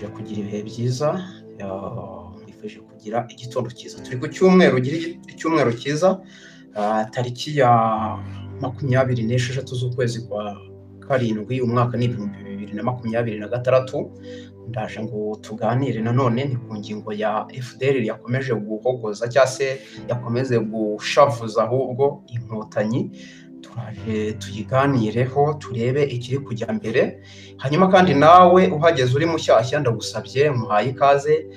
kugira ibihe byiza, mwifuje kugira igitondo cyiza. Turi ku cyumweru, gira icyumweru cyiza, tariki ya 26 z'ukwezi kwa karindwi, umwaka ni 2026. Ndaje ngo tuganire nanone ni ku ngingo ya FDL yakomeje guhogoza cyangwa se yakomeze gushavuza ahubwo inkotanyi. Turaje tuyiganireho turebe ikiri kujya mbere, hanyuma kandi nawe uhageze uri mushyashya ndagusabye muhaye ikaze,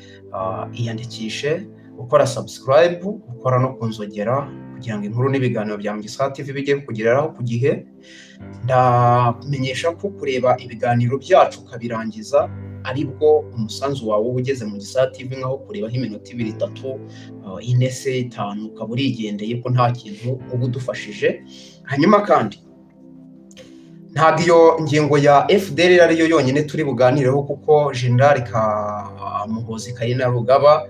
iyandikishe ukora subscribe, ukora no kunzogera kugira ngo inkuru n'ibiganiro bya Mugisha TV bijye kugereraho ku gihe. Ndamenyesha ko kureba ibiganiro byacu ukabirangiza aribwo umusanzu wawe uba ugeze mu Mugisha TV, nkaho kurebaho iminota 2, 3, 4 se 5 ukaba urigendeye ko nta kintu uba udufashije. Hanyuma kandi ntabwo iyo ngingo ya FDL ariyo yonyine turi buganireho, kuko General Muhoozi Kainerugaba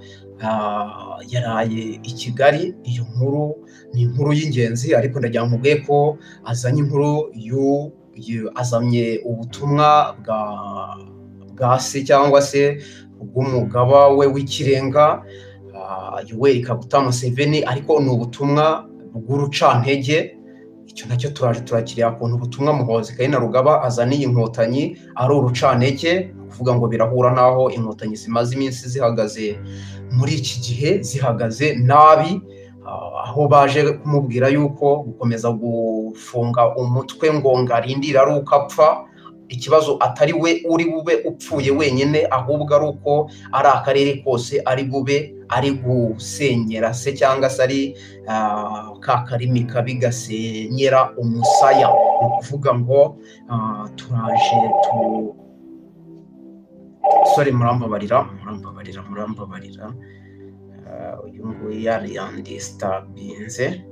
yaraye i Kigali. Iyo nkuru ni inkuru y'ingenzi, ariko ndagira ngo mubwiye ko azanye inkuru azamye ubutumwa bwa se cyangwa se bw'umugaba we w'ikirenga, Yoweri Kaguta Museveni, ariko ni ubutumwa bw'urucantege. Icyo nacyo turaje turakiriya kuntu ubutumwa Muhoozi Kainerugaba azaniye inkotanyi ari urucantege, kuvuga ngo birahura naho inkotanyi zimaze iminsi zihagaze muri iki gihe, zihagaze nabi, aho baje kumubwira yuko gukomeza gufunga umutwe ngo ngarindira ari uko apfa. Ikibazo atari we uri bube upfuye wenyine, ahubwo ari uko ari akarere kose ari bube ari gusenyera se, cyangwa se ari ka karimi kabi gasenyera umusaya. Ni ukuvuga ngo turaje murambabarira uyu nguyu yari yandistabinze.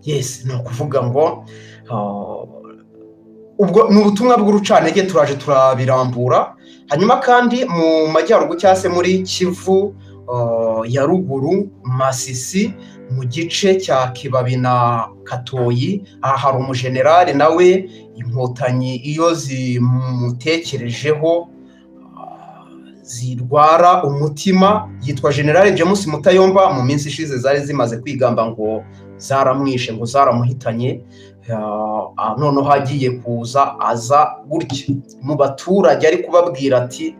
Yes, ni ukuvuga ngo ubwo ni ubutumwa bw'urucantege, turaje turabirambura. Hanyuma kandi mu majyaruguru cyangwa se muri Kivu ya ruguru, Masisi, mu gice cya Kibabi na Katoyi, aha hari umujenerali nawe inkotanyi iyo zimutekerejeho zirwara umutima, yitwa General James Mutayomba. Mu minsi ishize zari zimaze kwigamba ngo zaramwishe, ngo zaramuhitanye. Noneho hagiye kuza aza gutya mu baturage ari kubabwira ati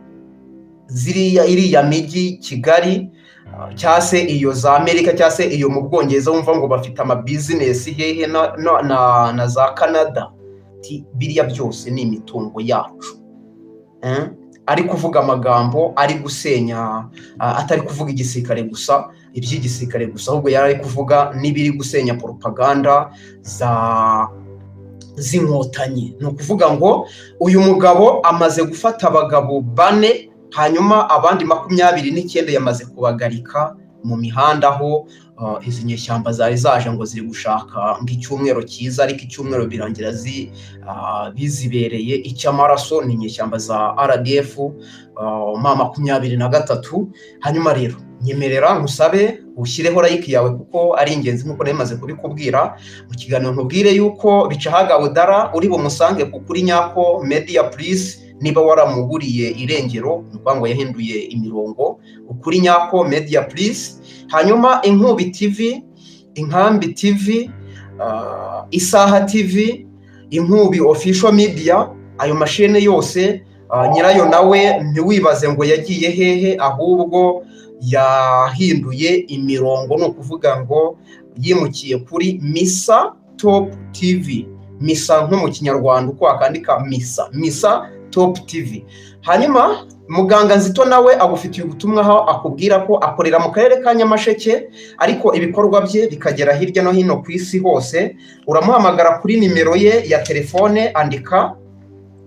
iriya migi Kigali cyangwa se iyo za Amerika cyangwa se iyo mu Bwongereza wumva ngo bafite amabizinesi hehe na za Canada, biriya byose ni imitungo yacu. Ari kuvuga amagambo ari gusenya, atari kuvuga igisirikare gusa, iby'igisirikare gusa, ahubwo yari ari kuvuga n'ibiri gusenya propaganda z'inkotanyi. Ni ukuvuga ngo uyu mugabo amaze gufata abagabo 4, hanyuma abandi 29 yamaze kubagarika mu mihanda, aho izi nyeshyamba zari zaje ngo ziri gushaka ng'icyumweru cyiza, ariko icyumweru birangira bizibereye icy'amaraso. Ni inyeshyamba za RDF 23. Hanyuma rero nyemerera nkusabe ushyireho like yawe kuko ari ingenzi, nkuko namaze kubikubwira mu kiganiro. Nkubwire yuko Bicahagawe Dara uri bumusange kuri Nyako Media Please, niba waramuburiye irengero, ngo yahinduye imirongo, ukuri Nyako Media Please. Hanyuma Inkubi TV, Inkambi TV, Isaha TV, Inkubi Official Media, ayo mashine yose nyirayo nawe ntiwibaze ngo yagiye hehe, ahubwo yahinduye imirongo. ni ukuvuga ngo yimukiye kuri Misa Top TV. Misa nko mu Kinyarwanda uko akandika Misa Top TV. Hanyuma Muganga Nzito nawe agufitiye ubutumwa, aho akubwira ko akorera mu karere ka Nyamasheke, ariko ibikorwa bye bikagera hirya no hino ku isi hose. Uramuhamagara kuri nimero ye ya telefone, andika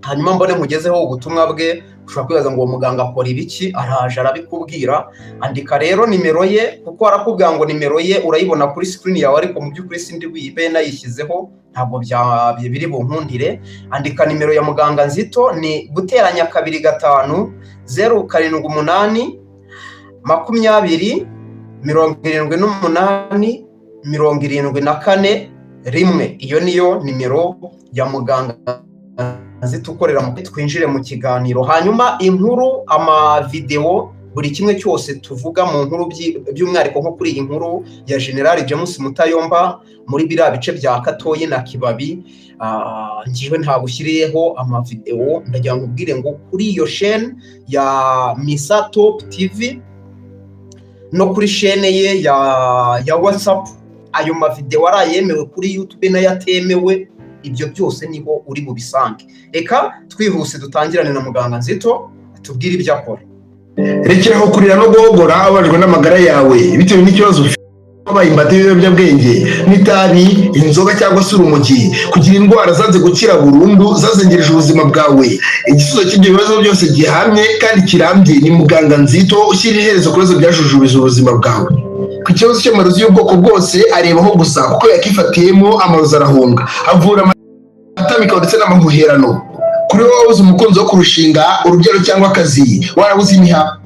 hanyuma mbone mugezeho ubutumwa bwe. Ushobora kwibaza ngo uwo muganga akora ibiki, araje arabikubwira. Andika rero nimero ye, kuko arakubwira ngo nimero ye urayibona kuri screen yawe, ariko mu by'ukuri sindi wibe nayishyizeho, ntabwo biri bunkundire. Andika nimero ya Muganga Nzito, ni guteranya 25 078 20 78 74 1. Iyo niyo nimero ya Muganga zitukorera mu twinjire mu kiganiro. Hanyuma inkuru, amavideo, buri kimwe cyose tuvuga mu nkuru by'umwihariko nko kuri iyi nkuru ya General James Mutayomba muri biriya bice bya Katoyi na Kibabi, ngiwe nta gushyiriyeho amavideo. Ndagira ngo ubwire ngo kuri iyo chaîne ya Misa Top TV no kuri chaîne ye ya WhatsApp, ayo mavideo arayemewe, kuri YouTube nayo atemewe. Ibyo byose niho uri bubisange. Reka twihuse dutangirane na muganga Nzito atubwire ibyo akora. Rekeraho kurira no guhogora abajwe n'amagara yawe bitewe n'ikibazo wabaye imbata y'ibiyobyabwenge n'itabi, inzoga cyangwa se urumogi, kugira indwara zanze gukira burundu zazengereje ubuzima bwawe. Igisubizo cy'ibyo bibazo byose gihamye kandi kirambye ni muganga Nzito ushyira iherezo ku bibazo byajujubije ubuzima bwawe. Ku kibazo cy'amarozi y'ubwoko bwose arebaho gusa kuko yakifatiyemo amarozi arahunga, avura amatamika ndetse n'amahuherano. Kuri wowe wabuze umukunzi wo kurushinga, urubyaro cyangwa akazi, warabuze imiha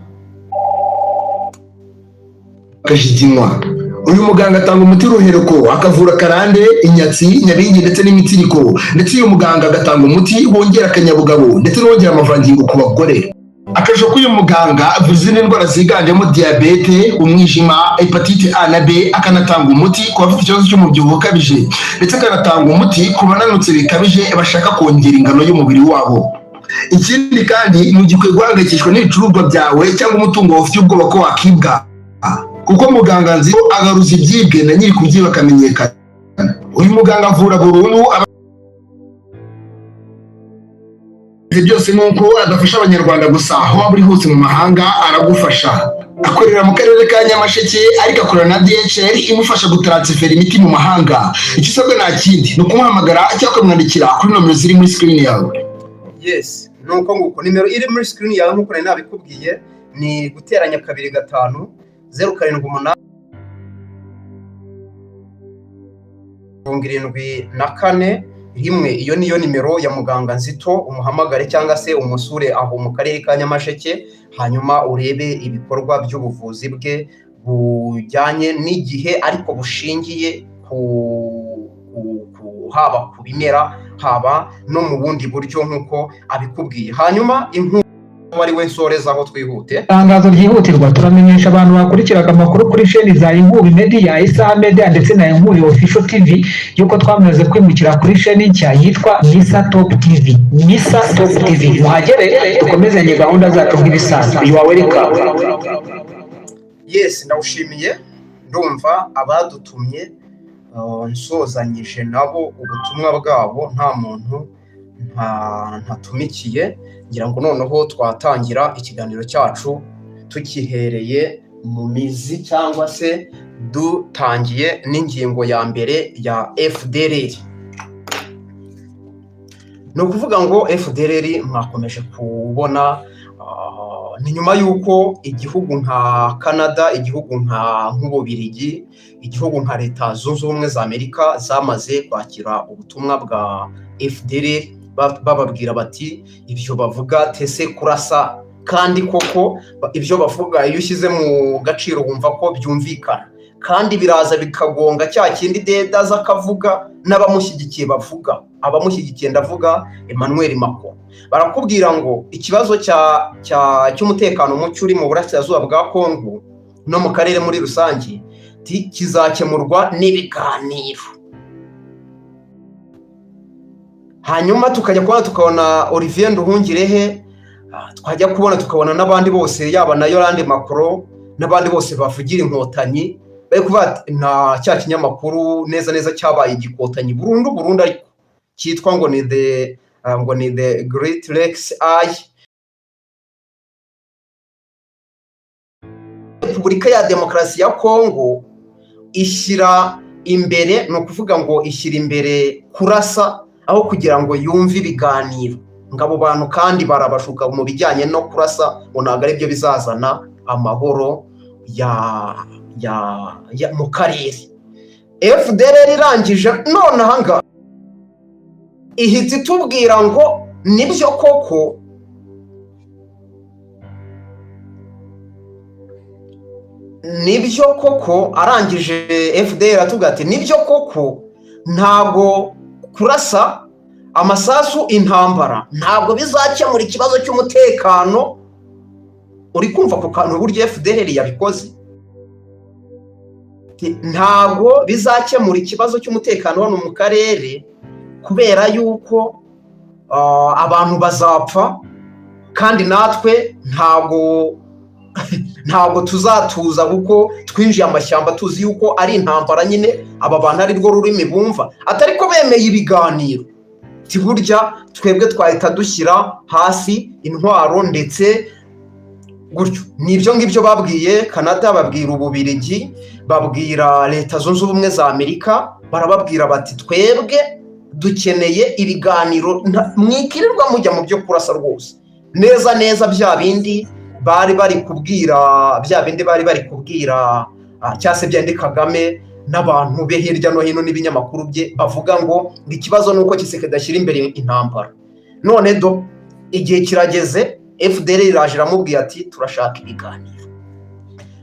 kajiginwa, uyu muganga atanga umuti w'uruhereko, akavura karande, inyatsi, nyabingi ndetse n'imitsiriko. Ndetse uyu muganga agatanga umuti wongera akanyabugabo ndetse n'uwongera amavangingo ku bagore. Akarusho k'uyu muganga avura izindi ndwara ziganjemo diyabete, umwijima, hepatite A na B, akanatanga umuti ku bafite ikibazo cy'umubyibuho ukabije ndetse akanatanga umuti ku bananutse bikabije bashaka kongera ingano y'umubiri wabo. Ikindi kandi ntugikwiye guhangayikishwa n'ibicuruzwa byawe cyangwa umutungo ufite ubwoba ko wakibwa, kuko muganga Nzito agaruza ibyibwe na nyiri kubyiba akamenyekana. Uyu muganga avura burundu byose, nuko adafasha abanyarwanda gusa, aho waba uri hose mu mahanga aragufasha. Akorera mu karere ka Nyamasheke ariko akorana na DHL imufasha gutaransifera imiti mu mahanga. Icyo usabwa nta kindi ni ukumuhamagara cyangwa ukamwandikira kuri nomero ziri muri screen yawe. Yes, nuko nguko nimero iri muri screen yawe nkuko nari nabikubwiye ni guteranya 25 078 74 rimwe. Iyo niyo nimero ya muganga Nzito, umuhamagare cyangwa se umusure aho mu karere ka Nyamasheke, hanyuma urebe ibikorwa by'ubuvuzi bwe bujyanye n'igihe ariko bushingiye haba ku bimera haba no mu bundi buryo nkuko abikubwiye. Hanyuma inkuru wari we nsorezaho twihute. Tangazo ryihutirwa, turamenyesha abantu bakurikiraga amakuru kuri chaîne za Inkubi Media, Isaha Media ndetse na Inkubi Official TV yuko twamaze kwimukira kuri chaîne nshya yitwa Misa Top TV. Misa Top TV, muhagere dukomezanye gahunda zacu nk'ibisanzwe. You are welcome. Yes, ndawushimiye. Ndumva abadutumye nsozanyije nabo ubutumwa bwabo, nta muntu ntatumikiye. Ngira ngo noneho twatangira ikiganiro cyacu tukihereye mu mizi cyangwa se dutangiye n'ingingo ya mbere ya FDLR. No kuvuga ngo FDLR mwakomeje kubona ni nyuma yuko igihugu nka Canada, igihugu nk'Ububirigi, igihugu nka Leta Zunze Ubumwe za Amerika zamaze kwakira ubutumwa bwa FDLR bababwira bati ibyo bavuga tese kurasa, kandi koko ibyo bavuga iyo ushyize mu gaciro wumva ko byumvikana, kandi biraza bikagonga cya kindi Deda zakavuga n'abamushyigikiye bavuga. Abamushyigikiye ndavuga Emmanuel Macron, barakubwira ngo ikibazo cy'umutekano muke uri mu burasirazuba bwa Kongo no mu karere muri rusange kizakemurwa n'ibiganiro. Hanyuma tukajya kubona tukabona Olivier Nduhungirehe, twajya kubona tukabona n'abandi bose, yaba na Yolande Macron n'abandi bose bavugira inkotanyi, bari kuvuga nta cya kinyamakuru neza cyabaye igikotanyi burundu ariko cyitwa ngo ni the Great Lakes Eye. Repubulika ya Demokarasi ya Kongo ishyira imbere, no kuvuga ngo ishyira imbere kurasa aho kugira ngo yumve ibiganiro. Ngabo bantu kandi barabashuka mu bijyanye no kurasa, ngo ntabwo ari byo bizazana amahoro ya mu karere. FDLR irangije none ahanga ihita itubwira ngo nibyo koko arangije FDLR atubwira ati nibyo koko ntabwo kurasa amasasu, intambara ntabwo bizakemura ikibazo cy'umutekano. Uri kumva ku kantu buryo FDLR yabikoze? Ntabwo bizakemura ikibazo cy'umutekano hano mu karere, kubera yuko abantu bazapfa, kandi natwe ntabwo tuzatuza kuko twinjiye amashyamba tuzi yuko ari intambara nyine. Aba bantu ari rwo rurimi bumva, atari ko bemeye ibiganiro. Burya twebwe twahita dushyira hasi intwaro ndetse gutyo. Nibyo ngibyo babwiye Canada, babwira Ububiligi, babwira Leta Zunze Ubumwe za Amerika, barababwira bati twebwe dukeneye ibiganiro, mwikirirwa mujya mu byo kurasa rwose. Neza bya bindi bari bari kubwira cyangwa se byandi Kagame n'abantu be hirya no hino n'ibinyamakuru bye, bavuga ngo ikibazo nuko Tshisekedi ashyira imbere intambara. None do igihe kirageze, FDLR iraje iramubwiye ati turashaka ibiganiro.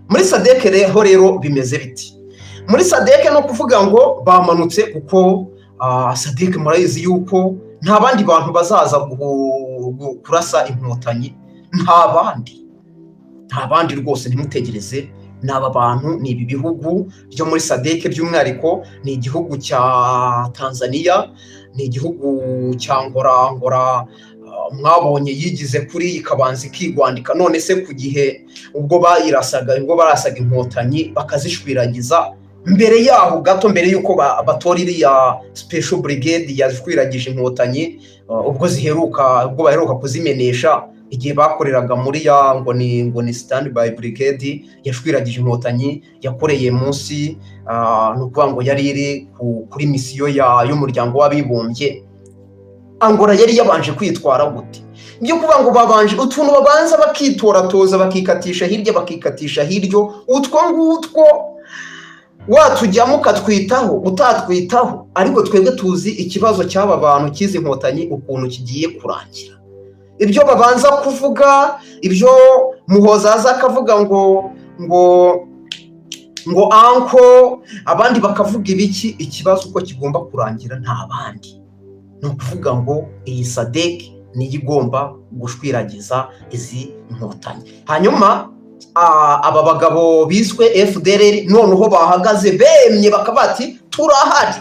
Muri SADC rero bimeze biti? Muri SADC no kuvuga ngo bamanutse, kuko SADC murayizi yuko nta bandi bantu bazaza kurasa inkotanyi, nta bandi rwose, ntimutegereze. N'aba bantu ni ibi bihugu byo muri SADC, by'umwihariko ni igihugu cya Tanzania, ni igihugu cya Ngora mwabonye yigize kuri ikabanza ikigwandika. None se ku gihe ubwo barasaga inkotanyi bakazishwiragiza, mbere yaho gato, mbere yuko batora iriya special brigade yashwiragije inkotanyi, ubwo baheruka kuzimenesha, igihe bakoreraga muri ngo ni standby brigade yashwiragije inkotanyi, yakoreye munsi, ni ukuvuga ngo yari iri kuri misiyo y'umuryango w'abibumbye. Angola yari yabanje kwitwara gute? Byo kuvuga ngo babanje utuntu babanza bakitoratoza, bakikatisha hirya bakikatisha hiryo, utwo ngutwo watujyamo ukatwitaho utatwitaho. Ariko twebwe tuzi ikibazo cy'aba bantu cy'izi nkotanyi ukuntu kigiye kurangira. Ibyo babanza kuvuga, ibyo Muhozaza akavuga ngo anko, abandi bakavuga ibiki, ikibazo uko kigomba kurangira nta bandi. Ni ukuvuga ngo iyi SADC niyo igomba gushwiragiza izi nkotanyi. Hanyuma aba bagabo biswe FDLR noneho bahagaze bemye bakabati turahari.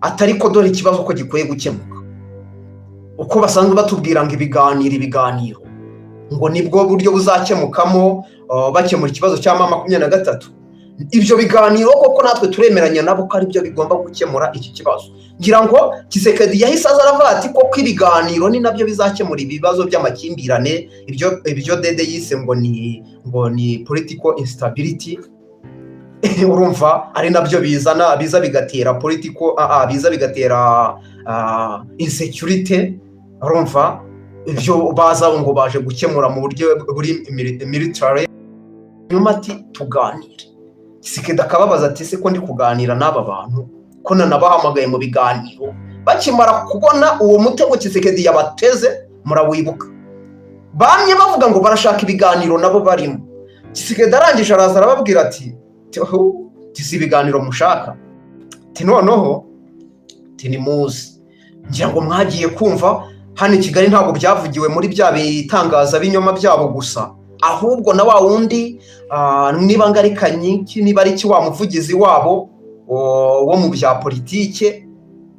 Atari ko dore ikibazo ko gikwiye gukemuka. Uko basanzwe batubwira ngo ibiganiro ngo nibwo buryo buzakemukamo bakemura ikibazo cya 23. Ibyo biganiro koko natwe turemeranya nabo ko ari byo bigomba gukemura iki kibazo. Ngira ngo Tshisekedi yahise azaravuga ati koko ibiganiro ni nabyo bizakemura ibibazo by'amakimbirane, ibyo Dede yise ngo ni political instability. Urumva ari nabyo biza bigatera biza bigatera insecurity. Urumva ibyo baza ngo baje gukemura mu buryo buri military. Nyuma ati tuganire. Tshisekedi akababaza ati se ko ndi kuganira n'aba bantu ko nanabahamagaye mu biganiro, bakimara kubona uwo mutego Tshisekedi yabateze, murawibuka bamye bavuga ngo barashaka ibiganiro nabo barimo. Tshisekedi arangije araza arababwira ati si ibiganiro mushaka, noneho nimuze. Ngira ngo mwagiye kumva hano i Kigali ntabwo byavugiwe muri bya bitangaza binyoma byabo gusa, ahubwo na wa wundi niba ngarikanye niba ari ki wa muvugizi wabo wo mu bya politike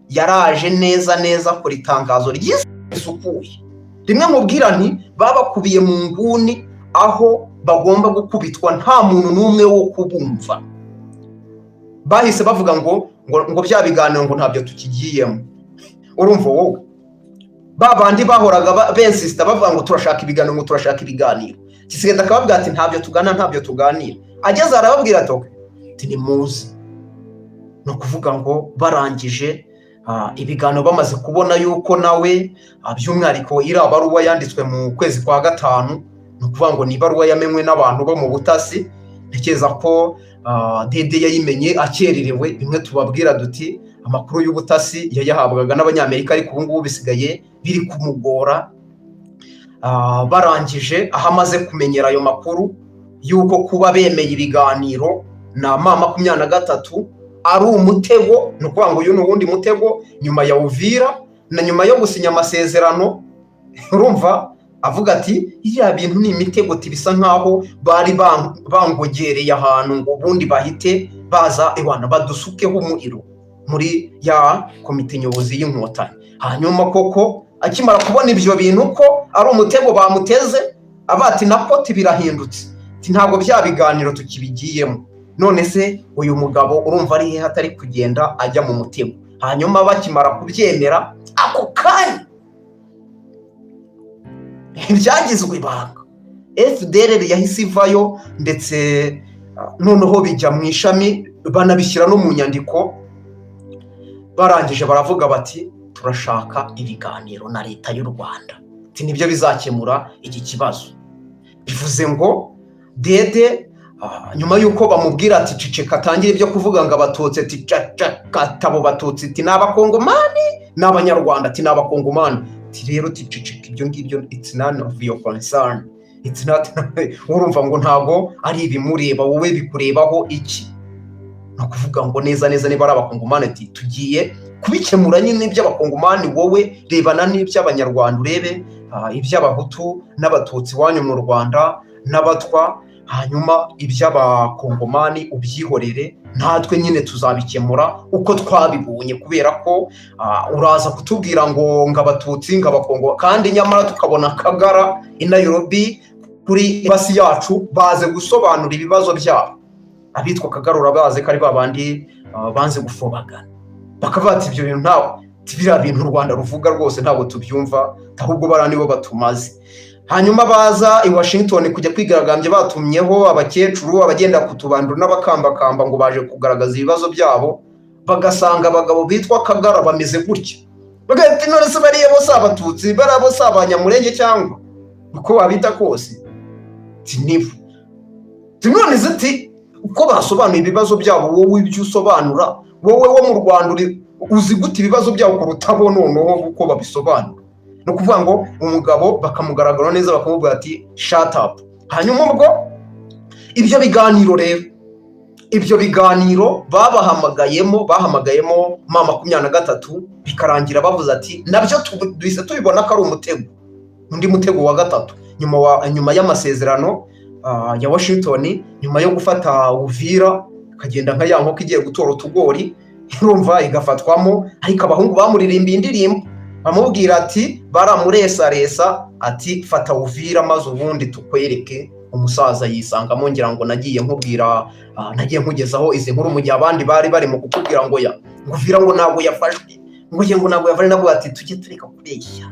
yaraje neza kuri tangazo ryisukuye. Rimwe mubwira nti babakubiye mu nguni aho bagomba gukubitwa, nta muntu n'umwe wo kubumva. Bahise bavuga ngo bya biganiro ngo ntabyo tukigiyemo. Urumva wowe babandi bahoraga bensista bavuga ngo turashaka ibiganiro, Tshisekedi akababwira ati ntabyo tuganira. Ageze arababwira ati nimuze. No kuvuga ngo barangije ibiganiro bamaze kubona yuko nawe by'umwihariko iri baruwa yanditswe mu kwezi kwa 5, no kuvuga ngo ni baruwa yamenywe n'abantu bo mu butasi. Ntekeza ko Dede yayimenye akererewe, bimwe tubabwira duti amakuru y'ubutasi yayahabwaga n'abanyamerika, ariko ubu ngubu bisigaye biri kumugora. Barangije aho amaze kumenyera ayo makuru yuko kuba bemeye ibiganiro na 23 ari umutego, ni ukuvuga ngo uyu ni uwundi mutego nyuma ya Uvira na nyuma yo gusinya amasezerano. Urumva avuga ati iriya bintu ni imitego, bisa nkaho bari bangogereye ahantu ngo ubundi bahite baza iwana badusukeho umuriro muri ya komite nyobozi y'Inkotanyi. Hanyuma koko akimara kubona ibyo bintu ko ari umutego bamuteze, abati na poti birahindutse, ntabwo bya biganiro tukibigiyemo. None se uyu mugabo urumva ari he hatari kugenda ajya mu mutego? Hanyuma bakimara kubyemera ako kanya byagizwe ibanga, FDLR yahise ivayo, ndetse noneho bijya mu ishami banabishyira no mu nyandiko. Barangije baravuga bati turashaka ibiganiro na leta y'u Rwanda, nibyo bizakemura iki kibazo. Bivuze ngo Dede nyuma yuko bamubwira ati ciceka atangire ibyo kuvuga ngo abatutsi ati abo batutsi ati n'abakongomani n'abanyarwanda ati n'abakongomani, rero ciceka ibyo ngibyo it's none of your concern, it's not. Urumva ngo ntago ari ibimureba, wowe bikurebaho iki? No kuvuga ngo neza niba ari abakongomani ati tugiye kubikemura nyine iby'abakongomani, wowe rebana n'iby'abanyarwanda, urebe iby'abahutu n'abatutsi wanyu mu Rwanda n'abatwa, hanyuma iby'abakongomani ubyihorere, natwe nyine tuzabikemura uko twabibonye. Kubera ko uraza kutubwira ngo abatutsi ng'abakongo, kandi nyamara tukabona Kagara i Nairobi kuri basi yacu baze gusobanura ibibazo byabo. Abitwa Kagara urabaze ko ari babandi banze gufobagana, bakavuga ati ibyo bintu ntawe, biriya bintu u Rwanda ruvuga rwose ntabwo tubyumva, ahubwo bara nibo batumaze. Hanyuma baza i Washington kujya kwigaragambya, batumyeho abakecuru, abagenda kutubandura n'abakambakamba ngo baje kugaragaza ibibazo byabo, bagasanga abagabo bitwa Kagara bameze gutya, bagahita none se bariya bose abatutsi, bariya bose abanyamurenge cyangwa uko wabita kose nibo. None ziti uko basobanuye ibibazo byabo, wowe ibyo usobanura, wowe wo mu Rwanda uzi gute ibibazo byabo kurutabo noneho uko babisobanura? No kuvuga ngo umugabo bakamugaragara neza, bakamubwira ati shut up. Hanyuma ubwo ibyo biganiro rero, ibyo biganiro bahamagayemo mama 23, bikarangira bavuze ati nabyo duhise tubibona ko ari umutego, undi mutego wa gatatu nyuma y'amasezerano ya Washington, nyuma yo gufata Uvira kagenda nka ya nkoko igiye gutora utugori, urumva igafatwamo. Ariko abahungu bamuririmbiye indirimbo bamubwira ati baramuresa ati fata Uvira maze ubundi tukwereke. Umusaza yisangamo, ngira ngo nagiye nkugezaho izi nkuru mu gihe abandi bari barimo kukubwira ngo Uvira ngo ntabwo yafashwe, ngo ntabwo yafashwe. Nabwo ati tujye tureka kubeshya,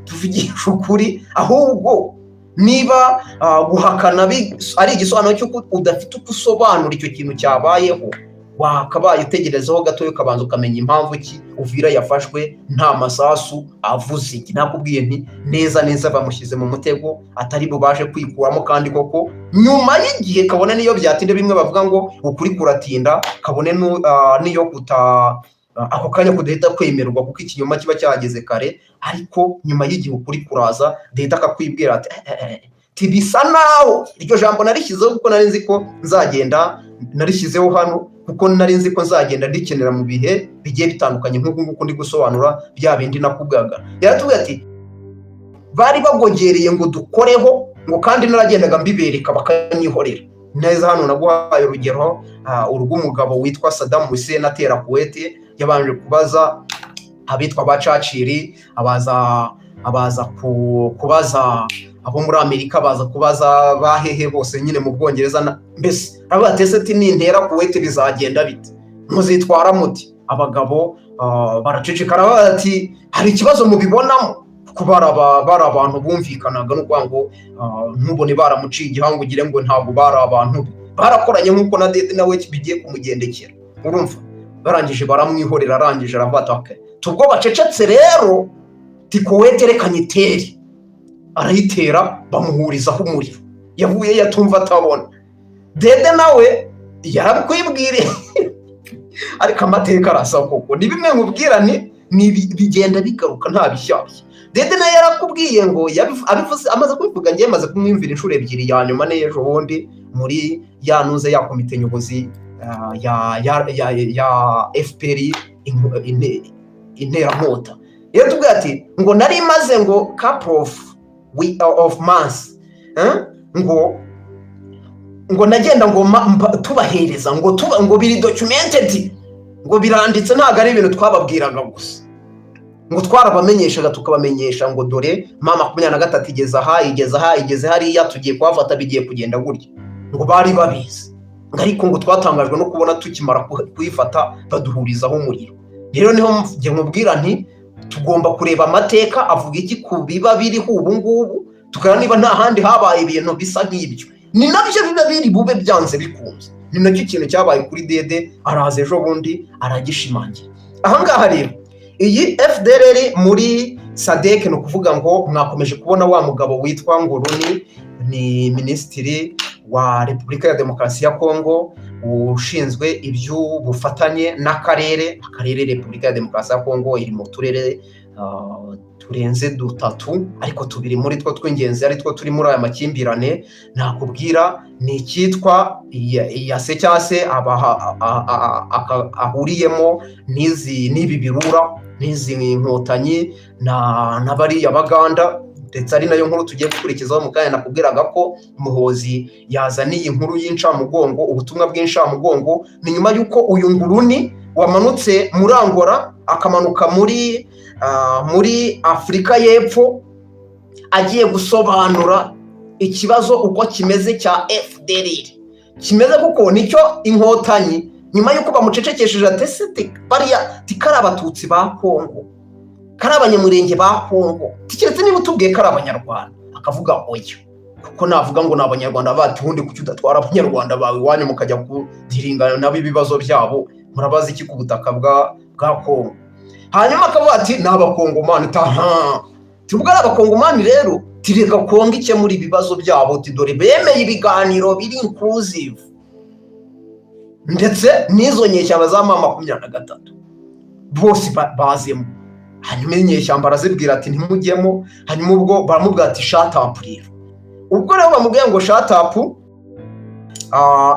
tuvugisha ukuri, ahubwo niba guhakana ari igisobanuro cy'uko udafite uko usobanura icyo kintu cyabayeho, wakabaye utegerezaho gatoya ukabanza ukamenya impamvu ki Uvira yafashwe nta masasu avuze. Nakubwiye nti neza bamushyize mu mutego atari bubaje kwikuramo, kandi koko nyuma y'igihe kabone niyo byatinde, bimwe bavuga ngo ukuri kuratinda, kabone niyo ako kanya kudahita kwemerwa kuko ikinyoma kiba cyageze kare, ariko nyuma y'igihe ukuri kuraza dahita akakwibwira ati tibisa naho iryo jambo narishyizeho kuko nari nzi ko nzagenda, narishyizeho hano kuko nari nzi ko nzagenda ndikenera mu bihe bigiye bitandukanye nk'uko ndi gusobanura bya bindi nakubwaga. Yaratubwiye ati bari bagogereye ngo dukoreho, ngo kandi naragendaga mbibereka bakanyihorera neza. Hano naguhaye urugero urw'umugabo witwa Saddam Hussein atera Kuwait, yabanje kubaza abitwa bacaciri, abaza kubaza abo muri Amerika, baza kubaza bahehe bose nyine mu Bwongereza, mbese abatese ati nintera Kuwait bizagenda bite, muzitwara muti? Abagabo baracecekara bati hari ikibazo mubibonamo, kuko bari abantu bumvikanaga, no kuvuga ngo ntubone baramuciye igihango ugire ngo ntabwo bari abantu, barakoranye nk'uko na Dede nawe bigiye kumugendekera. Urumva barangije baramwihorera, arangije aravuga tubwo bacecetse rero Kuwait reka nyitere, arayitera bamuhurizaho umuriro, yavuye yatumva atabona. Dede nawe yarakwibwiriye ariko amateka arasa koko, ni bimwe nkubwirane bigenda bigaruka nta bishyashya. Dede nawe yarakubwiye ngo abivuze, amaze kubivuga ngiye maze kumwumvira inshuro ebyiri, ya nyuma n'ejo bundi muri yanuze ya komite nyobozi ya FPR interankota. Iyo tubwira ati ngo nari maze ngo couple of months ngo nagenda ngo tubahereza ngo biri documented, ngo biranditse, ntago ari ibintu twababwiraga gusa, ngo twarabamenyeshaga tukabamenyesha ngo dore mama 23 igeze hariya tugiye kwafata bigiye kugenda gutya, ngo bari babizi. Ariko ngo twatangajwe no kubona tukimara kuyifata baduhurizaho umuriro. Rero niho ngiye mubwira nti tugomba kureba amateka avuga iki ku biba biriho ubu ngubu, tukara niba nta handi habaye ibintu bisa nk'ibyo, ni nabyo biba biri bube byanze bikunze. Ni nacyo kintu cyabaye kuri Dede, araza ejo bundi aragishimangira. Ahangaha rero iyi FDLR muri SADC no kuvuga ngo mwakomeje kubona wa mugabo witwa Nguruni, ni minisitiri wa Repubulika ya Demokarasi ya Kongo ushinzwe iby'ubufatanye n'akarere Repubulika ya Demokarasi ya Kongo iri mu turere turenze 3, ariko 2 muri two tw'ingenzi ari two turi muri aya makimbirane. Nakubwira ni icyitwa yase cyase ahuriyemo n'ibi birura n'izi inkotanyi na bariya baganda, ndetse ari nayo nkuru tugiye gukurikizaho mu kanya. Nakubwiraga ko Muhozi yazaniye inkuru y'incamugongo, ubutumwa bw'inshamugongo, ni nyuma y'uko uyu Nguruni wamanutse muri Angola akamanuka muri Afurika y'Epfo agiye gusobanura ikibazo uko kimeze cya FDLR kimeze, kuko nicyo inkotanyi nyuma y'uko bamucecekesheje atesete bariya tikari abatutsi ba Kongo, kari abanyamurenge ba Kongo, tikiretse niba utubwiye kari abanyarwanda akavuga oya, kuko navuga ngo n'abanyarwanda bati hundi kuki udatwara abanyarwanda bawe iwanyu mukajya kudiringana nabo ibibazo byabo, murabazi iki ku butaka bwa Kongo. Hanyuma akavuga ati n'abakongomani tubwo ari abakongomani rero tireka Kongo ikemura ibibazo byabo, dore bemeye ibiganiro biri inclusive, ndetse n'izo nyeshyamba za mama 23 bose bazemo. Hanyuma inyeshyamba arazibwira ati ntimujyemo, hanyuma ubwo baramubwira ati shut up rero. Ubwo rero bamubwiye ngo shut up,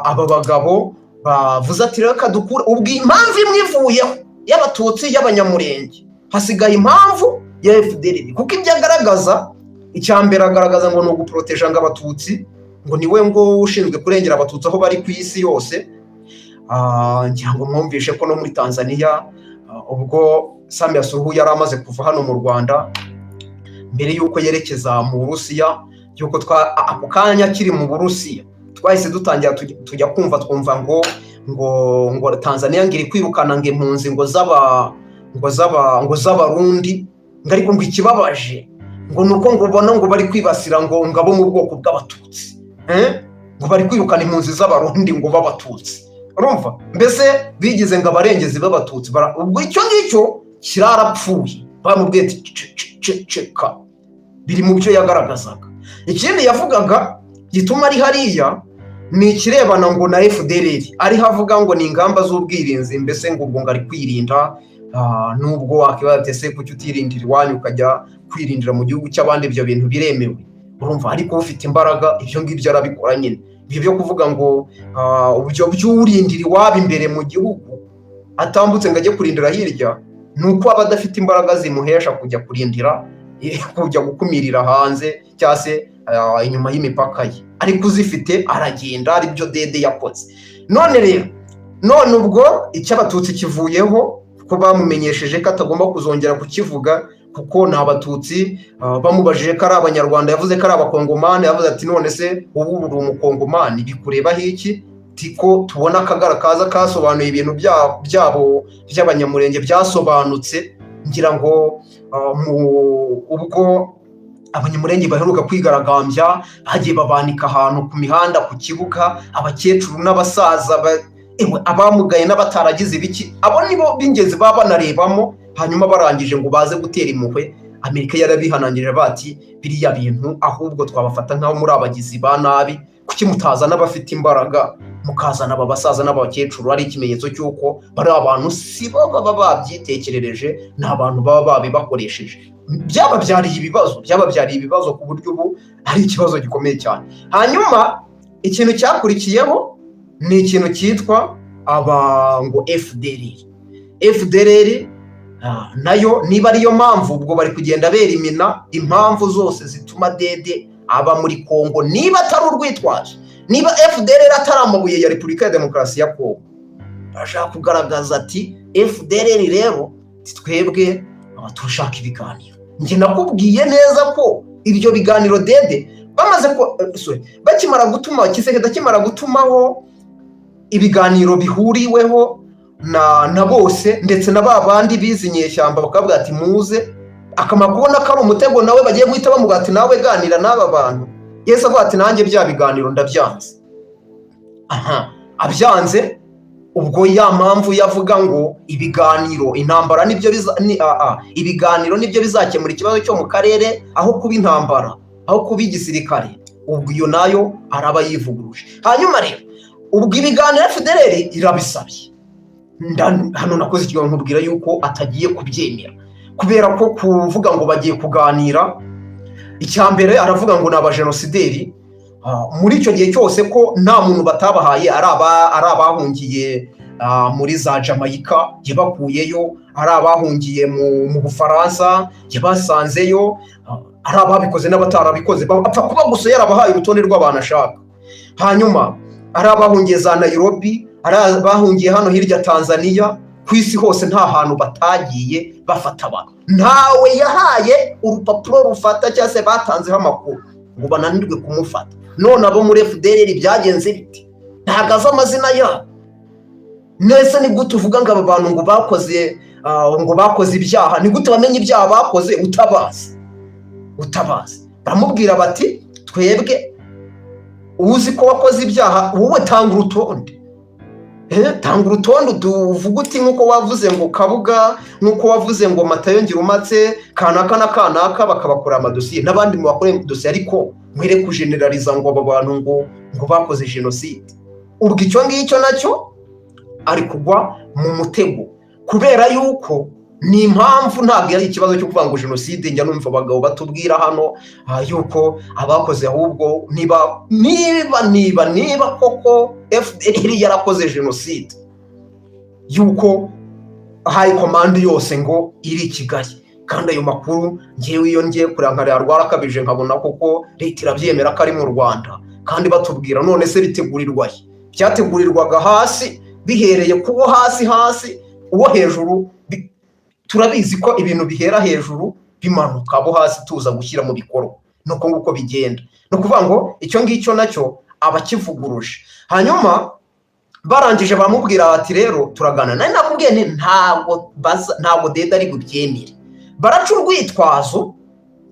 aba bagabo bavuze ati reka dukura ubwo impamvu imwe ivuyeho y'abatutsi y'abanyamurenge, hasigaye impamvu ya FDLR, kuko ibyo agaragaza icyambere agaragaza ngo no guproteja ng'abatutsi, ngo niwe ngo ushinzwe kurengera abatutsi aho bari ku isi yose. Ngira ngo mwumvishe ko no muri Tanzania ubwo Samia Suluhu yari amaze kuva hano mu Rwanda mbere yuko yerekeza mu Burusiya, yuko ako kanya kiri mu Burusiya twahise dutangira tujya twumva ngo Tanzania ngiri kwirukana ngo impunzi ngo z'abarundi, ariko ngo ikibabaje ngo nuko ngo ubona ngo bari kwibasira ngo ngabo mu bwoko bw'abatutsi, ngo bari kwirukana impunzi z'abarundi ngo b'abatutsi. Urumva mbese bigize ngo abarengezi b'abatutsi, ubwo icyo ngicyo kirarapfuye, bamubwiye ceka, biri mu byo yagaragazaga. Ikindi yavugaga gituma ari hariya ni ikirebana ngo na FDLR, ari havuga ngo ni ingamba z'ubwirinzi, mbese ngo ubwo ngari kwirinda, nubwo wakibatese kuki utirindira iwanyu ukajya kwirindira mu gihugu cy'abandi, ibyo bintu biremewe. Urumva ariko ufite imbaraga ibyo ngibyo arabikora nyine. Ibyo byo kuvuga ngo ubyo by'urindira iwabo imbere mu gihugu atambutse ngo ajye kurindira hirya, nuko aba adafite imbaraga zimuhesha kujya kurindira, kujya gukumirira hanze cyangwa se inyuma y'imipaka ye, ariko uzifite aragenda. Aribyo Dede yakoze. None ubwo icy'abatutsi kivuyeho, ko bamumenyesheje ko atagomba kuzongera kukivuga, kuko n'abatutsi bamubajije ko ari abanyarwanda yavuze ko ari abakongomani, yavuze ati none se ubu uri umukongomani bikurebaho iki? Tiko tubona akagara kaza kasobanuye ibintu byabo by'abanyamurenge byasobanutse. Ngira ngo ubwo abanyamurenge baheruka kwigaragambya hagiye babanika ahantu ku mihanda, ku kibuga, abakecuru n'abasaza abamugaye n'abataragize ibiki, abo nibo b'ingenzi baba banarebamo. Hanyuma barangije ngo baze gutera impuhwe, Amerika yarabihanangirije bati biriya bintu ahubwo twabafata nk'aho muri abagizi ba nabi, kuki mutazana abafite imbaraga mukazana aba basaza n'abakecuru? Ari ikimenyetso cy'uko bari abantu si baba babyitekerereje, ni abantu baba babibakoresheje. Byababyariye ibibazo ku buryo ubu ari ikibazo gikomeye cyane. Hanyuma ikintu cyakurikiyeho ni ikintu cyitwa aba ngo FDLR nayo niba ariyo mpamvu ubwo bari kugenda berimina impamvu zose zituma Dede aba muri Kongo, niba atari urwitwaje, niba FDLR atari amabuye ya Repubulika ya Demokarasi ya Kongo. Barashaka kugaragaza ati FDLR rero twebwe turashaka ibiganiro. Njye nakubwiye neza ko ibyo biganiro Dede bamaze ko bakimara gutuma Kisekedi akimara gutumaho ibiganiro bihuriweho na bose ndetse na babandi bizinyeshyamba bakavuga ati muze, akamara kubona ko ari umutego nawe bagiye guhita bamuga ati nawe ganira n'aba bantu. Yesu avuga ati nanjye bya biganiro ndabyanze. Abyanze ubwo ya mpamvu yavuga ngo ibiganiro intambara nibyo ibiganiro nibyo bizakemura ikibazo cyo mu karere aho kuba intambara, aho kuba igisirikare. Ubwo iyo nayo araba yivuguruje. Hanyuma rero ubwo ibiganiro FDLR irabisabye. Hano nakoze ikiganiro nkubwira yuko atagiye kubyemera, kubera ko kuvuga ngo bagiye kuganira, icyambere aravuga ngo n'abajenosideri muri icyo gihe cyose ko nta muntu batabahaye ari abahungiye muri za Jamaica yabakuyeyo, ari abahungiye mu Bufaransa yabasanzeyo, ari ababikoze n'abatarabikoze bapfa kuba gusa yarabahaye urutonde rw'abantu ashaka. Hanyuma ari abahungiye za Nairobi, ari abahungiye hano hirya Tanzania, ku isi hose nta hantu batagiye bafata abantu. Ntawe yahaye urupapuro rufata cyangwa se batanzeho amakuru ngo bananirwe kumufata. None abo muri FDLR byagenze bite? Ntagaze amazina yabo. Nese ni gute uvuga ngo aba bantu ngo bakoze ibyaha? Ni gute bamenye ibyaha bakoze utabazi? Baramubwira bati twebwe uzi ko wakoze ibyaha, wowe tanga urutonde. Tanga urutonde tuvuga uti nkuko wavuze ngo Kabuga, nkuko wavuze ngo Matayo Ngirumatse, kanaka na kanaka bakabakora amadosiye n'abandi mu bakore dosiye, ariko mwere kujeneraliza ngo aba bantu ngo bakoze genocide. Ubwo icyo ngicyo nacyo ari kugwa mu mutego, kubera yuko ni impamvu ntabwo ari ikibazo cyo kuvuga ngo genocide. Njya numva abagabo batubwira hano yuko abakoze ahubwo niba koko FDLR yarakoze genocide, yuko high command yose ngo iri Kigali. Kandi ayo makuru ngewe iyo ngiye kurankarira rwarakabije nkabona koko leta irabyemera ko ari mu Rwanda, kandi batubwira none se bitegurirwa he? Byategurirwaga hasi, bihereye kubo hasi uwo hejuru. Turabizi ko ibintu bihera hejuru bimanuka abo hasi tuza gushyira mu bikorwa, nuko nguko bigenda. No kuvuga ngo icyo ngicyo nacyo abakivuguruje. Hanyuma barangije bamubwira ati rero turagana. Nari nakubwiye ntabwo Dede ari bubyemere. Baraca urwitwazo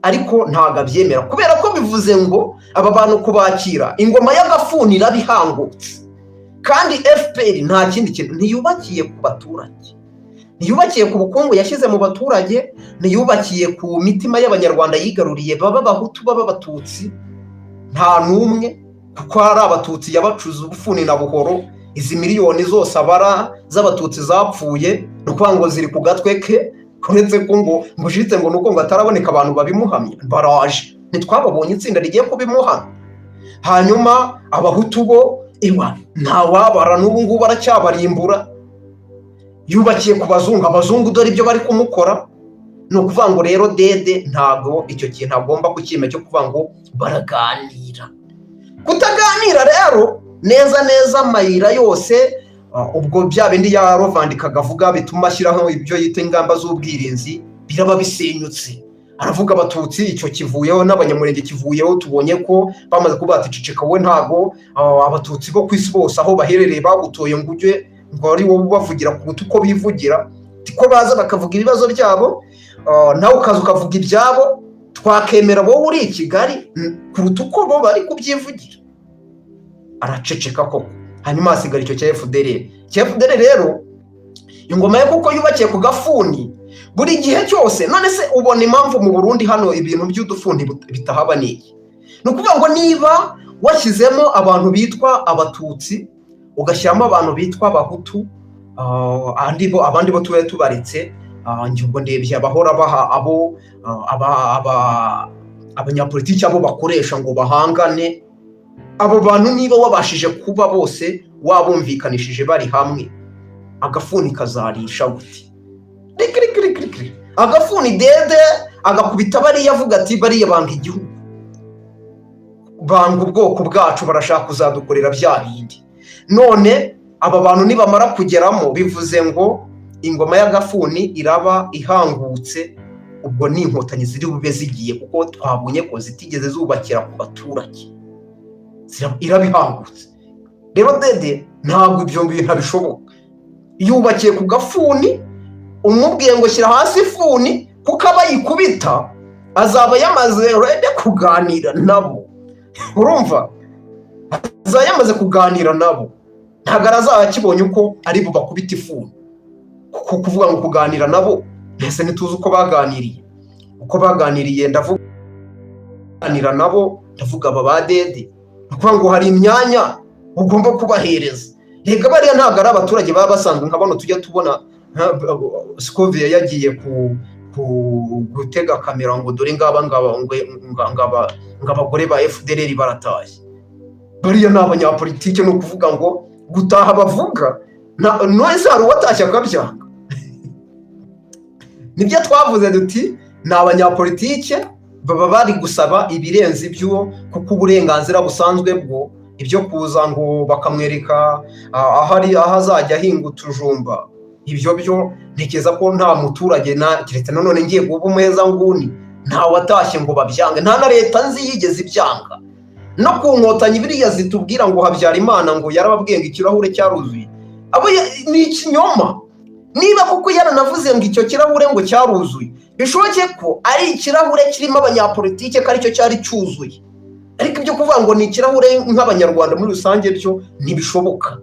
ariko ntabwo abyemera, kubera ko bivuze ngo aba bantu kubakira ingoma y'agafuni irabihangutse. Kandi FPR nta kindi kintu ntiyubakiye ku baturage, ntiyubakiye ku bukungu yashyize mu baturage, ntiyubakiye ku mitima y'abanyarwanda yigaruriye, baba Abahutu baba Abatutsi, nta n'umwe, kuko hari Abatutsi yabacuze ubufuni na buhoro. Izi miliyoni zose abara z'Abatutsi zapfuye no kuvuga ngo ziri ku gatwe ke, uretse ko ngo ushitse ngo nuko ngo ataraboneka abantu babimuhamya. Baraje ntitwababonye itsinda rigiye kubimuhamya. Hanyuma Abahutu bo nta wabara, n'ubu ngubu baracyabarimbura. Yubakiye ku bazungu, abazungu dore ibyo bari kumukora. No kuvuga ngo rero Dede ntabwo icyo kintu agomba kukimenya cyo kuvuga ngo baraganira. Kutaganira rero neza amayira yose ubwo bya bindi ya Rovandika avuga bituma ashyiraho ibyo yita ingamba z'ubwirinzi biraba bisenyutse. Aravuga Abatutsi icyo kivuyeho, n'Abanyamurenge kivuyeho. Tubonye ko bamaze kuba baticeceka, we ntago Abatutsi bo kwisi bose aho baherereye bagutoye ngo ujye ngo ari wowe bavugira ku butu ko bivugira, tiko baza bakavuga ibibazo byabo, nawe ukaza ukavuga ibyabo, twakemera wowe uri i Kigali kuruta uko bo bari kubyivugira. Araceceka koko. Hanyuma hasigara icyo cya FDLR rero ingoma ye kuko yubakiye ku gafuni buri gihe cyose. None se ubona impamvu mu Burundi hano ibintu by'udufundi bitahaba niki? No kuvuga ngo niba washyizemo abantu bitwa Abatutsi, ugashyiramo abantu bitwa Abahutu, abandi bo tubaretse, njye ndebye abahora baha abo abanyapolitiki abo bakoresha ngo bahangane. Abo bantu niba wabashije kuba bose wabumvikanishije bari hamwe agafuni kazarisha gute? Agafuni dede agakubita bariya avuga ati bariya banga igihugu, banga ubwoko bwacu, barashaka kuzadukorera bya bindi. None aba bantu nibamara kugeramo bivuze ngo ingoma y'agafuni iraba ihangutse, ubwo ni inkotanyi ziri bube zigiye, kuko twabonye ko zitigeze zubakira ku baturage, iraba ihangutse. Rero dede ntabwo ibyo bintu bishoboka. Yubakiye ku gafuni, umubwiye ngo shyira hasi ifuni, kuko abayikubita azaba yamaze rede kuganira nabo. Urumva, azaba yamaze kuganira nabo, ntabwo azaba akibonye uko ari bubakubita ifuni. Kuko kuvuga ngo kuganira nabo, mbese ntituzi uko baganiriye. Uko baganiriye ndavuga kuganira nabo, ndavuga aba ba dede, kuko ngo hari imyanya ugomba kubahereza. Rega bariya ntabwo ari abaturage baba basanzwe nka bano tujya tubona. Scovia yagiye gutega kamera ngo dore ngabagore ba FDLR baratashye. Bariya ni abanyapolitike, no kuvuga ngo gutaha bavuga none hari uwatashye akabyanga. Nibyo twavuze duti ni abanyapolitike baba bari gusaba ibirenze ibyo, kuko uburenganzira busanzwe bwo ibyo kuza ngo bakamwereka aho azajya ahinga utujumba, ibyo byo ntekeza ko nta muturage keretse nanone ngiye guba umuheza nguni nta watashye ngo babyange, nta na leta nzi yigeze ibyanga. No ku nkotanyi biriya zitubwira ngo Habyarimana ngo yarababwiye ngo ikirahure cyaruzuye, abo ni ikinyoma. Niba kuko yaranavuze ngo icyo kirahure ngo cyaruzuye, bishoboke ko ari ikirahure kirimo abanyapolitike ko aricyo cyari cyuzuye, ariko ibyo kuvuga ngo ni ikirahure nk'abanyarwanda muri rusange byo ntibishoboka.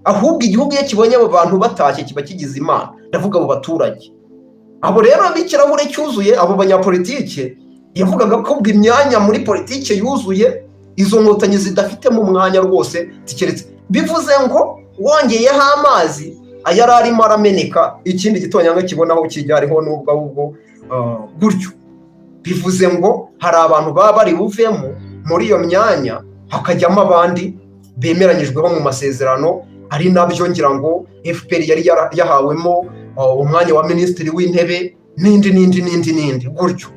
Ahubwo igihugu iyo kibonye abo bantu batashye kiba kigize Imana, ndavuga abo baturage. Abo rero b'ikirahure cyuzuye, abo banyapolitike yavugaga ko imyanya muri politike yuzuye, izo nkotanyi zidafitemo umwanya rwose tikeretse. Bivuze ngo wongeyeho amazi ayari arimo arameneka, ikindi gitonyanga kibona aho kijya hariho n'ubwo ahubwo gutyo. Bivuze ngo hari abantu baba bari buvemo muri iyo myanya, hakajyamo abandi bemeranyijweho mu masezerano, ari nabyo ngira ngo FPR yari yahawemo umwanya wa minisitiri w'intebe n'indi gutyo.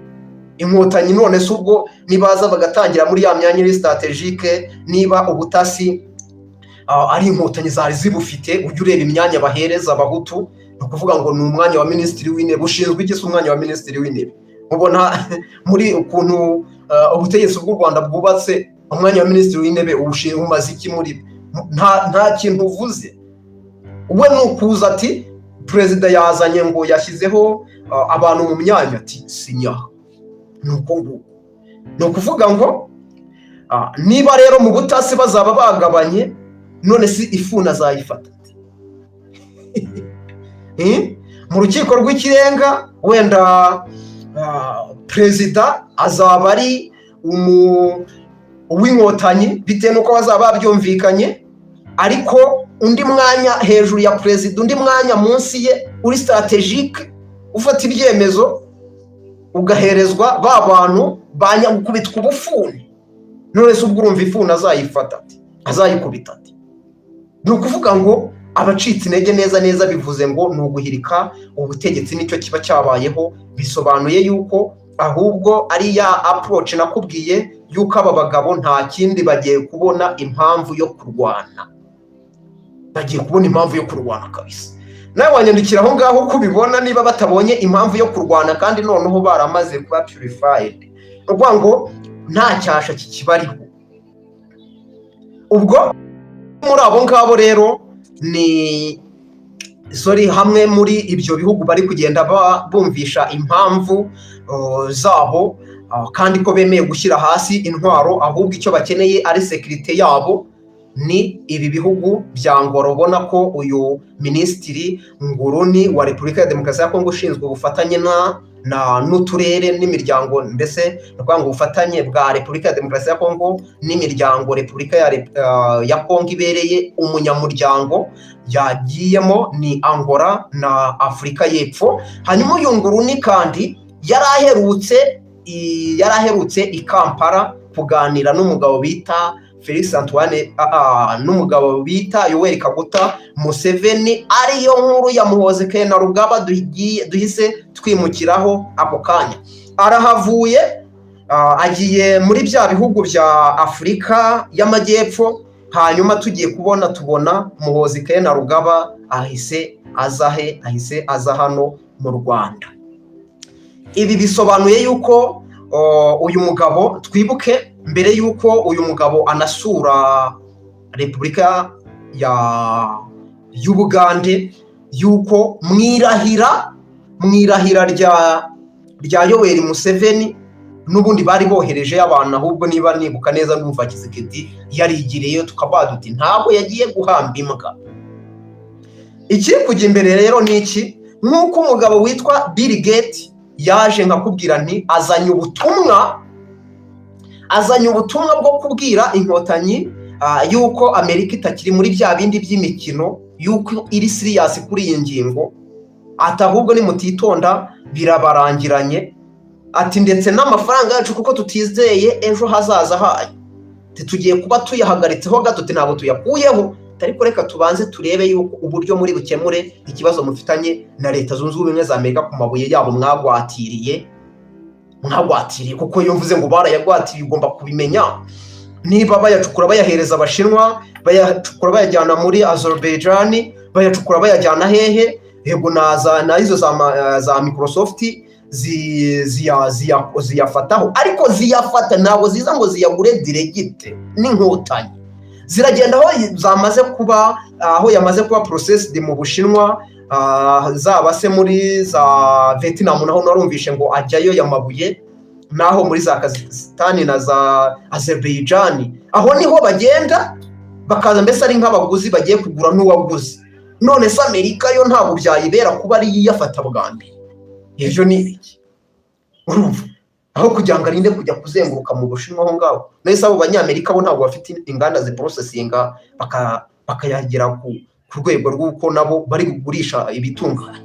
Inkotanyi none se ubwo nibaza bagatangira muri ya myanya iri strategique, niba ubutasi ari inkotanyi zari zibufite, ujye ureba imyanya bahereza abahutu, no kuvuga ngo ni umwanya wa minisitiri w'intebe. Ushinzwe iki se umwanya wa minisitiri w'intebe? Mubona muri ukuntu ubutegetsi bw'u Rwanda bwubatse, umwanya wa minisitiri w'intebe umaze iki muri nta kintu uvuze. We ni ukuza ati perezida yazanye ngo yashyizeho abantu mu myanya, ati sinya. Nuko nguko ni ukuvuga ngo niba rero mu butasi bazaba bagabanye, none si ifuni azayifata mu rukiko rw'ikirenga, wenda perezida azaba ari uw'inkotanyi bitewe n'uko bazaba babyumvikanye, ariko undi mwanya hejuru ya perezida, undi mwanya munsi ye uri strategique, ufata ibyemezo ugaherezwa ba bantu banyagukubitwa ubufuni. None se ubwo urumva ifuni azayifata ati, azayikubita ati? Ni ukuvuga ngo abacitse intege neza bivuze ngo ni uguhirika ubutegetsi, nicyo kiba cyabayeho. Bisobanuye yuko ahubwo ari ya approach nakubwiye yuko aba bagabo nta kindi bagiye kubona impamvu yo kurwana, bagiye kubona impamvu yo kurwana kabisa. Nawe wanyandikira aho ngaho uko ubibona, niba batabonye impamvu yo kurwana kandi noneho baramaze kuba purified, urwa ngo nta cyasha kikibariho. Ubwo muri abo ngabo rero ni hamwe muri ibyo bihugu bari kugenda bumvisha impamvu zabo, kandi ko bemeye gushyira hasi intwaro, ahubwo icyo bakeneye ari sekirite yabo. Ni ibi bihugu bya Ngoro. Ubona ko uyu minisitiri Nguruni wa Repubulika ya Demokarasi ya Kongo ushinzwe ubufatanye n'uturere n'imiryango, mbese no ngo ubufatanye bwa Repubulika ya Demokarasi ya Kongo n'imiryango Repubulika ya Kongo ibereye umunyamuryango, yagiyemo ni Angola na Afurika y'Epfo. Hanyuma uyu Nguruni kandi yari aherutse i Kampala kuganira n'umugabo bita Felix Antoine n'umugabo bita Yoweri Kaguta Museveni, ariyo nkuru ya Muhoozi Kainerugaba duhise twimukiraho ako kanya. Arahavuye agiye muri bya bihugu bya Afurika y'Amajyepfo, hanyuma tugiye tubona Muhoozi Kainerugaba ahise aza hano mu Rwanda. Ibi bisobanuye yuko uyu mugabo, twibuke mbere yuko uyu mugabo anasura Repubulika y'Ubugande, yuko mwirahira rya Yoweri Museveni n'ubundi bari bohereje abantu, ahubwo niba nibuka neza ndumva Tshisekedi yarigireyo, tukaba duti ntabwo yagiye guhamba imbwa. Ikiri kujya imbere rero ni iki? Nk'uko umugabo witwa Bill Gates yaje nkakubwira nti azanye ubutumwa bwo kubwira inkotanyi yuko Amerika itakiri muri bya bindi by'imikino, yuko iri serious kuri iyi ngingo, ati ahubwo nimutitonda birabarangiranye, ati ndetse n'amafaranga yacu kuko tutizeye ejo hazaza hayo, tugiye kuba tuyahagaritseho gato, ntabwo tuyakuyeho, ariko reka tubanze turebe yuko uburyo muri bukemure ikibazo mufitanye na Leta Zunze Ubumwe za Amerika ku mabuye yabo mwagwatiriye, kuko iyo mvuze ngo barayagwatiriye ugomba kubimenya. Niba bayacukura bayahereza Abashinwa, bayacukura bayajyana muri Azerbaijan, bayacukura bayajyana hehe, yego na izo za Microsoft ziyafataho, ariko ziyafata ntabwo ziza ngo ziyagure diregite n'inkotanyi. Ziragenda aho yamaze kuba processed mu Bushinwa, zaba se muri za Vietnam naho narumvishe ngo ajyayo yamabuye, naho muri za Kazakhstan na za Azerbaijan, aho niho bagenda bakaza mbese ari nk'abaguzi bagiye kugura n'uwaguzi. None se Amerika yo ntabwo byayibera kuba ari yiyafata bwa mbere? Ejo ni iki? Urumva, aho kugira ngo arinde kujya kuzenguruka mu Bushinwa aho ngaho. Nese abo banyamerika bo ntabwo bafite inganda ziprocessinga bakayagera ku rwego rw'uko nabo bari kugurisha ibitunganya.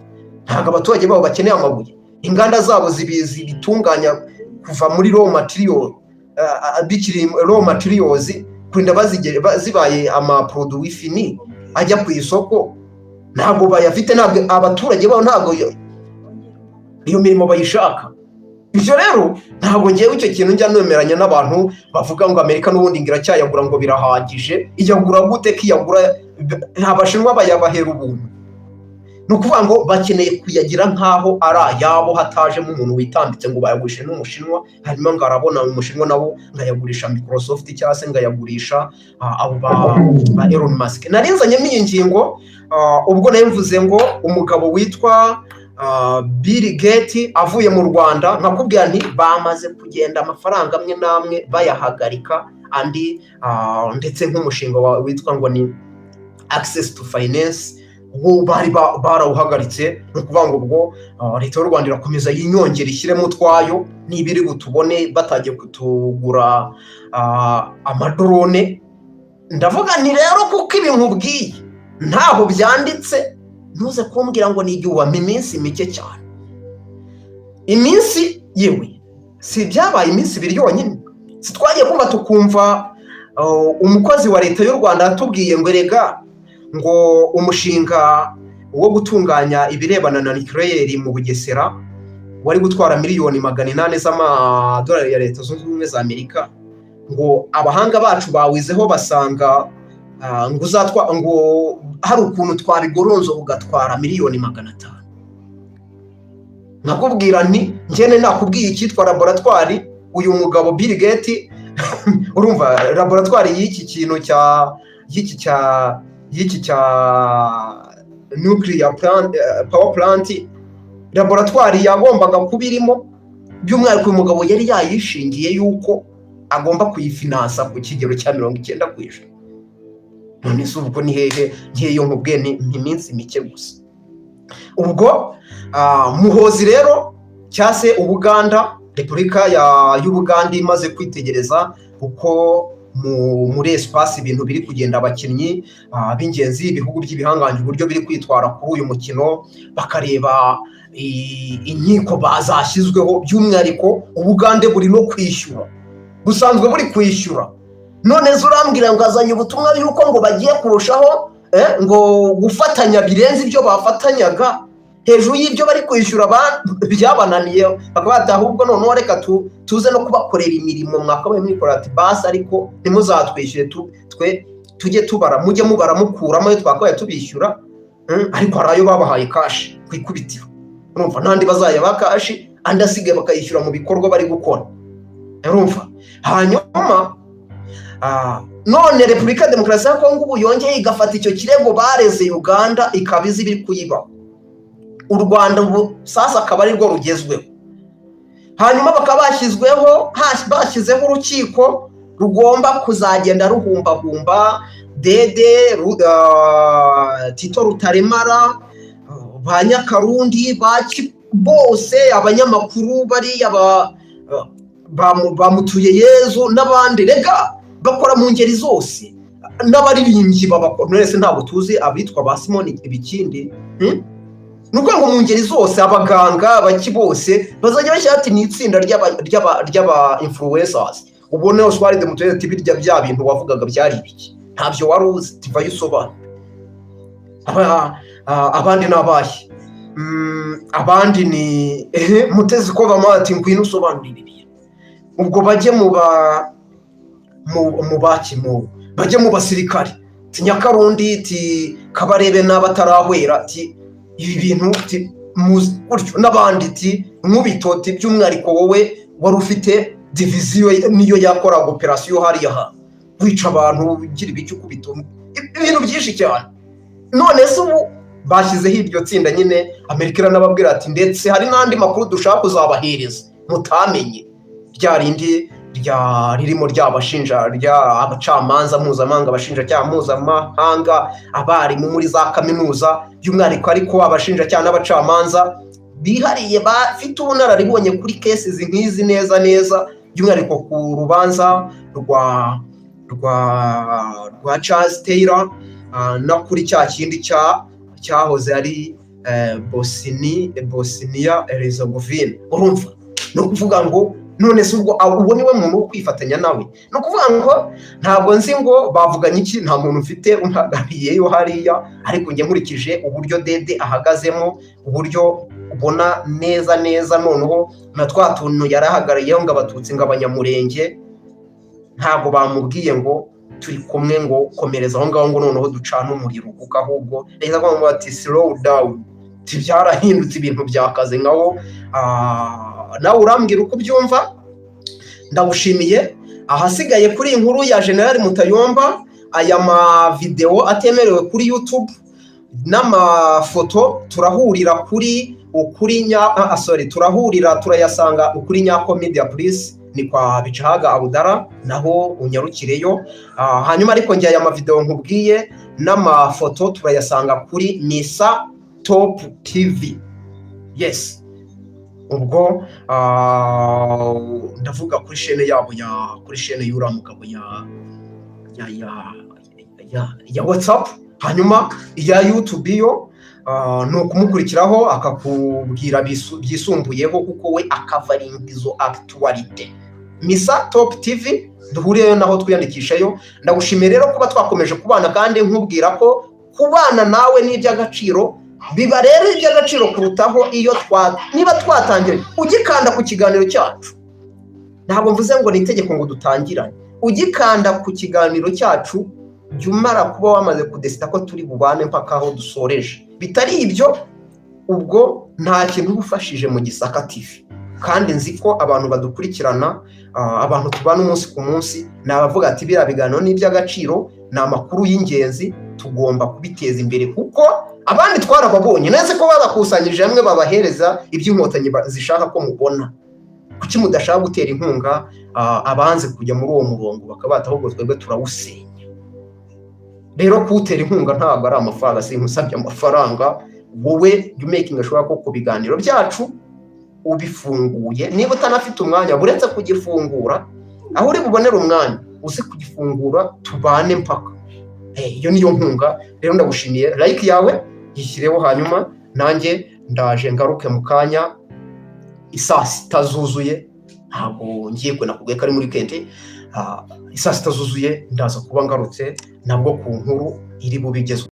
Ntabwo abaturage babo bakeneye amabuye, inganda zabo zibitunganya kuva muri raw materials kurinda zibaye amaproduit fini ajya ku isoko, ntabwo bayafite. Ntabwo abaturage babo ntabwo iyo mirimo bayishaka. Ibyo rero ntabwo ngewe icyo kintu njya nemeranya n'abantu bavuga ngo Amerika n'ubundi ngiracyayagura ngo birahagije. Iyagura gute? Kiyagura Abashinwa bayabahera ubuntu. Ni ukuvuga ngo bakeneye kuyagira nk'aho ari ayabo, hatajemo umuntu witambitse ngo bayagurishe n'Umushinwa, hanyuma ngo arabona Umushinwa nabo ngayagurisha Microsoft cyangwa se ngayagurisha abo ba Elon Musk. Narinzanyemo iyi ngingo ubwo nayo mvuze ngo umugabo witwa Bill Gates avuye mu Rwanda, nkakubwira nti bamaze kugenda amafaranga amwe namwe bayahagarika, andi ndetse nk'umushinga witwa ngo ni access to finance wo bari barawuhagaritse. Ni ukuvuga ngo ubwo Leta y'u Rwanda irakomeza yinyongera ishyiremo utwayo, n'ibiri butubone batagiye kutugura amadrone. Ndavuga nti rero kuko ibi nkubwiye ntaho byanditse, ntuze kumbwira ngo ni igihe ubamo iminsi mike cyane. Iminsi yewe si byabaye iminsi ibiri yonyine, si twagiye kumva tukumva umukozi wa Leta y'u Rwanda atubwiye ngo erega ngo umushinga wo gutunganya ibirebana na nucleaire mu Bugesera wari gutwara miliyoni 800 z'amadolari ya Leta Zunze Ubumwe za Amerika, ngo abahanga bacu bawizeho basanga ngo hari ukuntu twabigoronzo ugatwara miliyoni 500. Nakubwira nti njyene nakubwiye icyitwa laboratoire. Uyu mugabo Bill Gates urumva laboratoire y'iki kintu cya nuclear power plant, laboratoire yagombaga kubirimo, by'umwihariko uyu mugabo yari yayishingiye yuko agomba kuyifinansa ku kigero cya 90%. None se ubwo ni hehe ngiyeyo nkubwiye ni iminsi mike gusa. Ubwo Muhoozi rero cyase Ubuganda, Repubulika y'Ubuganda imaze kwitegereza uko muri espace ibintu biri kugenda, abakinnyi b'ingenzi ibihugu by'ibihanganje uburyo biri kwitwara kuri uyu mukino, bakareba inkiko bazashyizweho, by'umwihariko Ubugande buri no kwishyura, busanzwe buri kwishyura none zurambwira ngo azanye ubutumwa yuko ngo bagiye kurushaho ngo gufatanya birenze ibyo bafatanyaga hejuru y'ibyo bari kwishyura byabananiye bakabata ahubwo noneho reka tuze no kubakorera imirimo mwakabaye mwikora ati basi ariko ntimuzatwishyure twe tujye tubara mujye mubara mukuramo iyo twakabaye tubishyura ariko hari ayo babahaye kashi ku ikubitiro urumva n'andi bazayaba kashi andi asigaye bakayishyura mu bikorwa bari gukora urumva hanyuma none Repubulika ya Demokarasi ya Kongo ubu yongeye igafata icyo kirego bareze Uganda ikabizi biri kuyibaho u Rwanda ubu sasa akaba ari rwo rugezweho hanyuma bakaba bashyizeho urukiko rugomba kuzagenda ruhumbahumba Dede Tito Rutaremara ba Nyakarundi bose abanyamakuru bariya bamutuye Yezu n'abandi rega bakora mu ngeri zose n'abaririmbyi babakora nese ntabwo tuzi abitwa ba Simoni Ibikindi nuko ngo mu ngeri zose abaganga baki bose bazajya bashyira ati ni itsinda ry'aba influencers ubone Oswald Mutwe ati birya bya bintu wavugaga byari ibiki ntabyo wari uzi tiva yusobanura abandi nabahe abandi ni Mutezi ko bamati ngwino usobanurira ibi ubwo bajye bajye mu basirikare Nyakarundi ti Kabarebe n'abatarahwera ti ibi bintu gutyo n'abandi ti nkubitoti by'umwariko wowe wari ufite division niyo yakora operation hariya wica abantu ugira ibiki ukubito ibintu byinshi cyane none se ubu bashyizeho iryo tsinda nyine Amerika iranababwira ati ndetse hari n'andi makuru dushaka kuzabahereza mutamenye ryarindi ririmo ry'abashinja abacamanza mpuzamahanga abashinjacyaha mpuzamahanga abarimu muri za kaminuza by'umwihariko ariko abashinjacyaha n'abacamanza bihariye bafite ubunararibonye kuri cases nk'izi neza by'umwihariko ku rubanza rwa Charles Taylor no kuri cya kindi cyahoze ari Bosnia Herzegovina urumva no kuvuga ngo none se ubwo niwe muntu wo kwifatanya nawe no kuvuga ngo ntabwo nzi ngo bavuganye iki nta muntu ufite umpagariyeyo hariya ariko njye nkurikije uburyo Dede ahagazemo uburyo ubona neza noneho na twatuntu yarahagariyeho ngo abatutsi ngo abanyamurenge ntabwo bamubwiye ngo turi kumwe ngo komereza aho ngaho ngo noneho ducana umuriro kuko ahubwo neza ko bati slow down byarahindutse ibintu byakaze ngaho nawe urambwira uko byumva ndagushimiye ahasigaye kuri inkuru ya General Mutayomba aya video atemerewe kuri YouTube n'amafoto turahurira turayasanga ukuri Nyako Media Please ni kwa Bicahaga Abudara naho unyarukireyo hanyuma ariko njye aya video nkubwiye n'amafoto turayasanga kuri Misa Top TV yes ubwo ndavuga kuri chaîne yabo kuri chaîne y'uramugabo ya WhatsApp hanyuma ya YouTube yo no kumukurikiraho akakubwira byisumbuyeho kuko we akavaringizo actualite Misa Top TV duhuriyeyo naho twiyandikishayo ndagushimiye rero kuba twakomeje kubana kandi nkubwira ko kubana nawe ni iby'agaciro biba rero iby'agaciro kurutaho iyo niba twatangira ugikanda ku kiganiro cyacu ntabwo mvuze ngo ni itegeko ngo dutangirane ugikanda ku kiganiro cyacu jumara kuba wamaze kudesita ko turi bubane mpaka aho dusoreje bitari ibyo ubwo nta kintu ufashije mu Gisaka TV kandi nzi ko abantu badukurikirana abantu tubana umunsi ku munsi nabavuga ati bira biganiro ni iby'agaciro na makuru y'ingenzi tugomba kubiteza imbere kuko abandi twarababonye neze ko babakusanyije hamwe babahereza iby'inkotanyi zishaka ko mubona kuki mudashaka gutera inkunga abanze kujya muri uwo murongo bakabata ahubwo twebwe turawusenya rero kutera inkunga ntabwo ari amafaranga sinkusabye amafaranga wowe you making ashobora ko ku biganiro byacu ubifunguye niba utanafite umwanya buretse kugifungura aho uri bubonera umwanya uzi kugifungura tubane mpaka iyo niyo nkunga rero ndagushimiye like yawe yishyireho hanyuma nanjye ndaje ngaruke mu kanya isaa sita zuzuye ntabwo ngiye nakubwiye ko ari muri weekend isaa sita zuzuye ndaza kuba ngarutse nabwo ku nkuru iri bubigezwe.